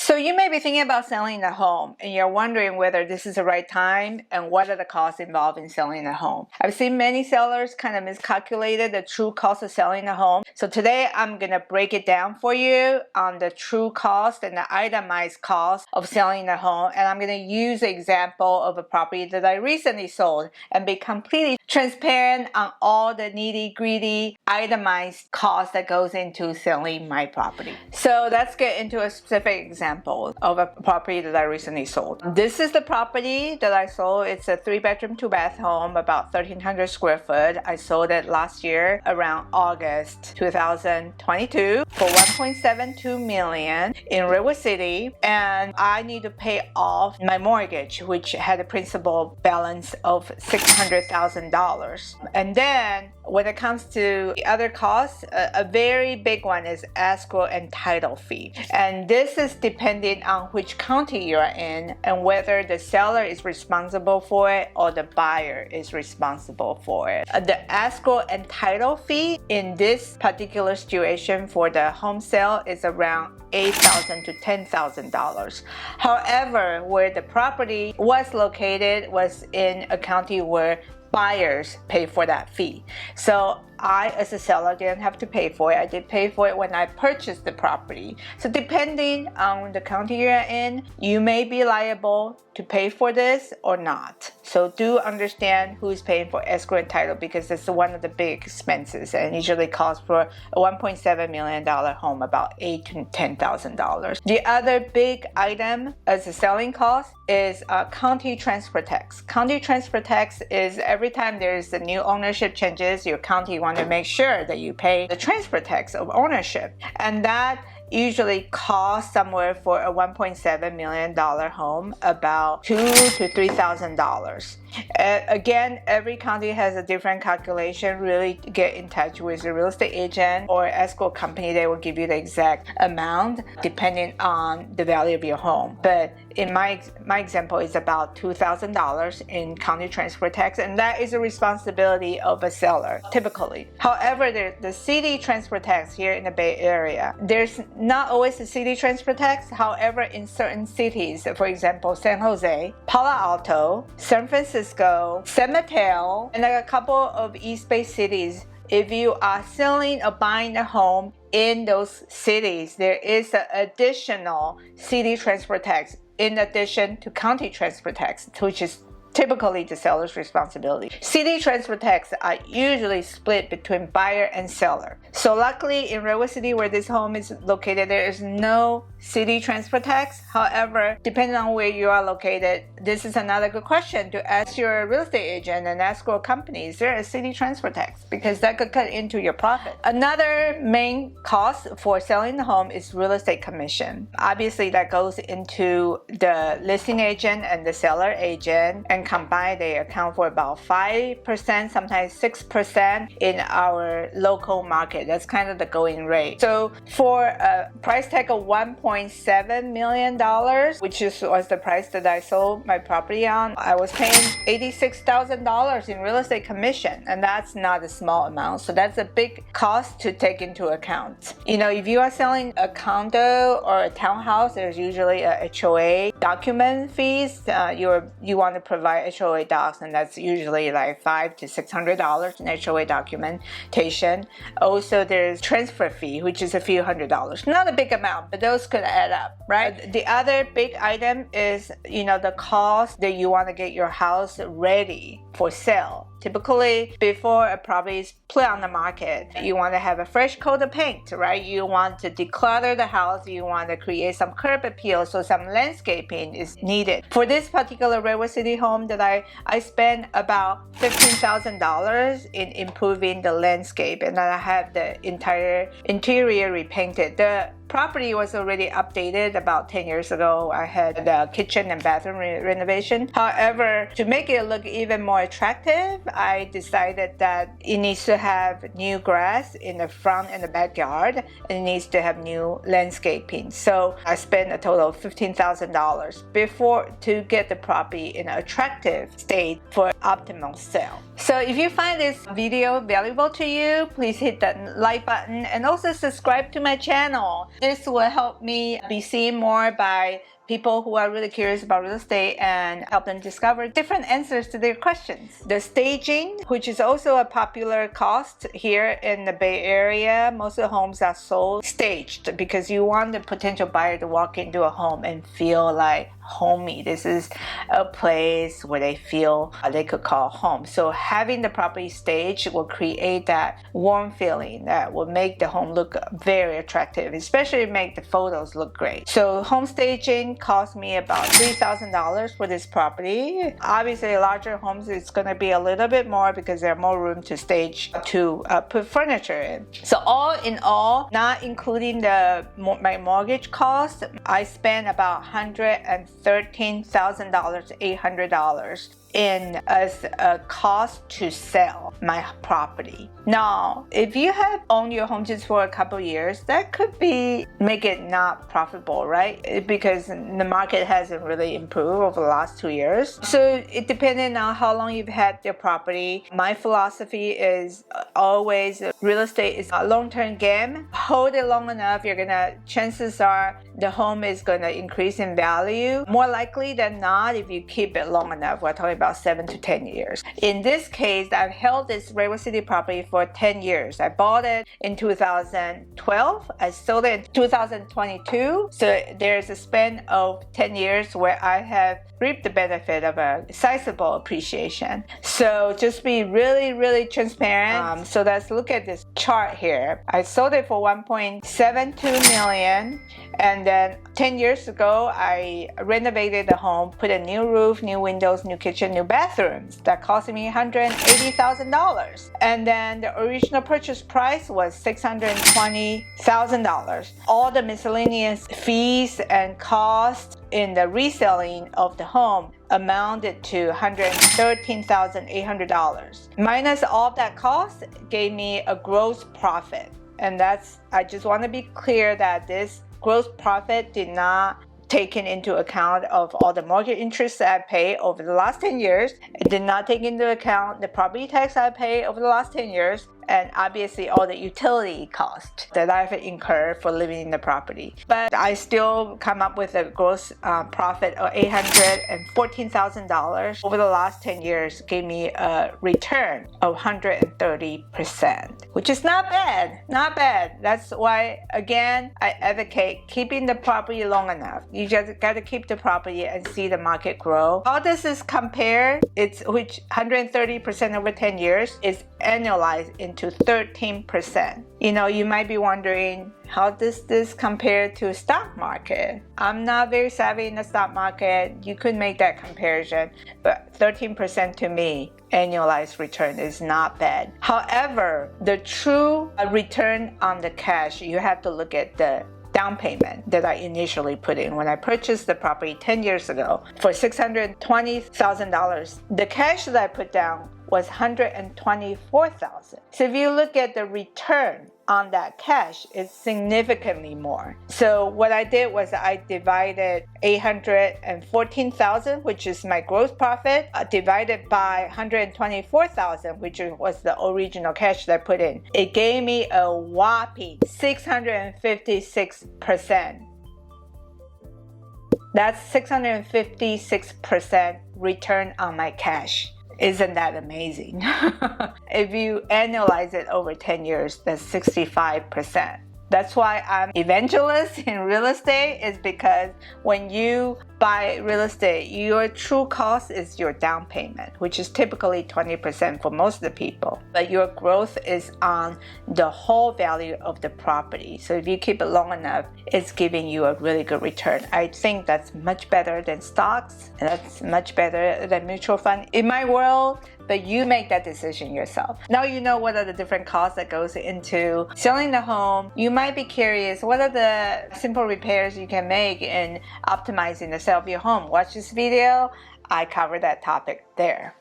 So you may be thinking about selling a home and you're wondering whether this is the right time and what are the costs involved in selling a home. I've seen many sellers kind of miscalculated the true cost of selling a home. So today I'm going to break it down for you on the true cost and the itemized cost of selling a home. And I'm going to use an example of a property that I recently sold and be completely transparent on all the nitty-gritty itemized cost that goes into selling my property. So let's get into a specific example of a property that I recently sold. This is the property that I sold. It's a 3-bedroom, 2-bath home, about 1,300 square foot. I sold it last year around August 2022 for $1.72 million in Redwood City, and I need to pay off my mortgage, which had a principal balance of $600,000. And then when it comes to the other costs, a very big one is escrow and title fee. And this is depending on which county you're in and whether the seller is responsible for it or the buyer is responsible for it. The escrow and title fee in this particular situation for the home sale is around $8,000 to $10,000. However, where the property was located was in a county where buyers pay for that fee. So I, as a seller, didn't have to pay for it. I did pay for it when I purchased the property. So depending on the county you're in, you may be liable to pay for this or not. So do understand who's paying for escrow and title, because it's one of the big expenses and usually costs for a $1.7 million home about $8,000 to $10,000. The other big item as a selling cost is county transfer tax. County transfer tax is every time there's a new ownership changes, your county want to make sure that you pay the transfer tax of ownership, and that usually costs somewhere for a $1.7 million home about $2,000 to $3,000. Again, every county has a different calculation. Really get in touch with a real estate agent or escrow company. They will give you the exact amount depending on the value of your home. But in my example, it's about $2,000 in county transfer tax, and that is a responsibility of a seller typically. However, the city transfer tax here in the Bay Area, there's not always a city transfer tax. However, in certain cities, for example, San Jose, Palo Alto, San Francisco, San Mateo, and a couple of East Bay cities, if you are selling or buying a home in those cities, there is an additional city transfer tax in addition to county transfer tax, which is typically the seller's responsibility. City transfer tax are usually split between buyer and seller. So luckily in Redwood City, where this home is located, there is no city transfer tax. However, depending on where you are located, this is another good question to ask your real estate agent and escrow company. Is there a city transfer tax? Because that could cut into your profit. Another main cost for selling the home is real estate commission. Obviously, that goes into the listing agent and the seller agent, and combined they account for about 5%, sometimes 6% in our local market. That's kind of the going rate. So for a price tag of $1.7 million, which was the price that I sold my property on, I was paying $86,000 in real estate commission, and that's not a small amount. So that's a big cost to take into account. You know, if you are selling a condo or a townhouse, there's usually a HOA document fees. You want to provide HOA docs, and that's usually like $500 to $600 in HOA documentation. Also, there's transfer fee, which is a few $100s. Not a big amount, but those could add up, right? The other big item is, the cost that you want to get your house ready for sale. Typically, before a property is put on the market, you want to have a fresh coat of paint, right? You want to declutter the house. You want to create some curb appeal, so some landscaping is needed. For this particular Redwood City home that I spent about $15,000 in improving the landscape, and then I have the entire interior repainted. The property was already updated about 10 years ago. I had the kitchen and bathroom renovation. However, to make it look even more attractive, I decided that it needs to have new grass in the front and the backyard, and it needs to have new landscaping. So I spent a total of $15,000 before to get the property in an attractive state for optimal sale. So if you find this video valuable to you, please hit that like button and also subscribe to my channel. This will help me be seen more by people who are really curious about real estate and help them discover different answers to their questions. The staging, which is also a popular cost here in the Bay Area, most of the homes are sold staged because you want the potential buyer to walk into a home and feel like homey. This is a place where they feel they could call home. So having the property staged will create that warm feeling that will make the home look very attractive, especially make the photos look great. So home staging cost me about $3,000 for this property. Obviously larger homes it's going to be a little bit more because there's more room to stage to put furniture in. So all in all, not including my mortgage cost, I spent about $113,800 in as a cost to sell my property. Now, if you have owned your home just for a couple years, that could make it not profitable, right? Because the market hasn't really improved over the last 2 years. So it depends on how long you've had your property. My philosophy is always real estate is a long-term game. Hold it long enough, chances are the home is gonna increase in value. More likely than not, if you keep it long enough. We're talking about 7 to 10 years. In this case, I've held this Redwood City property for 10 years. I bought it in 2012. I sold it in 2022. So there's a span of 10 years where I have reaped the benefit of a sizable appreciation. So just be really, really transparent. So let's look at this chart here. I sold it for $1.72 million. And then 10 years ago, I renovated the home, put a new roof, new windows, new kitchen, new bathrooms. That cost me $180,000. And then the original purchase price was $620,000. All the miscellaneous fees and costs in the reselling of the home amounted to $113,800. Minus all that cost gave me a gross profit. And I just want to be clear that this gross profit did not take into account of all the mortgage interest that I paid over the last 10 years. It did not take into account the property tax I paid over the last 10 years. And obviously all the utility cost that I've incurred for living in the property. But I still come up with a gross profit of $814,000 over the last 10 years, gave me a return of 130%, which is not bad, not bad. That's why, again, I advocate keeping the property long enough. You just got to keep the property and see the market grow. How does this compare? Which 130% over 10 years is annualized into 13%. You might be wondering, how does this compare to stock market? I'm not very savvy in the stock market. You could make that comparison, but 13% to me, annualized return is not bad. However, the true return on the cash, you have to look at the down payment that I initially put in when I purchased the property 10 years ago for $620,000. The cash that I put down was $124,000. So if you look at the return on that cash, it's significantly more. So what I did was I divided $814,000, which is my gross profit, divided by $124,000, which was the original cash that I put in. It gave me a whopping 656%. That's 656% return on my cash. Isn't that amazing? If you annualize it over 10 years, that's 65%. That's why I'm evangelist in real estate, is because when you buy real estate, your true cost is your down payment, which is typically 20% for most of the people. But your growth is on the whole value of the property. So if you keep it long enough, it's giving you a really good return. I think that's much better than stocks, and that's much better than mutual fund in my world. But you make that decision yourself. Now you know what are the different costs that goes into selling the home. You might be curious, what are the simple repairs you can make in optimizing the sale of your home? Watch this video. I cover that topic there.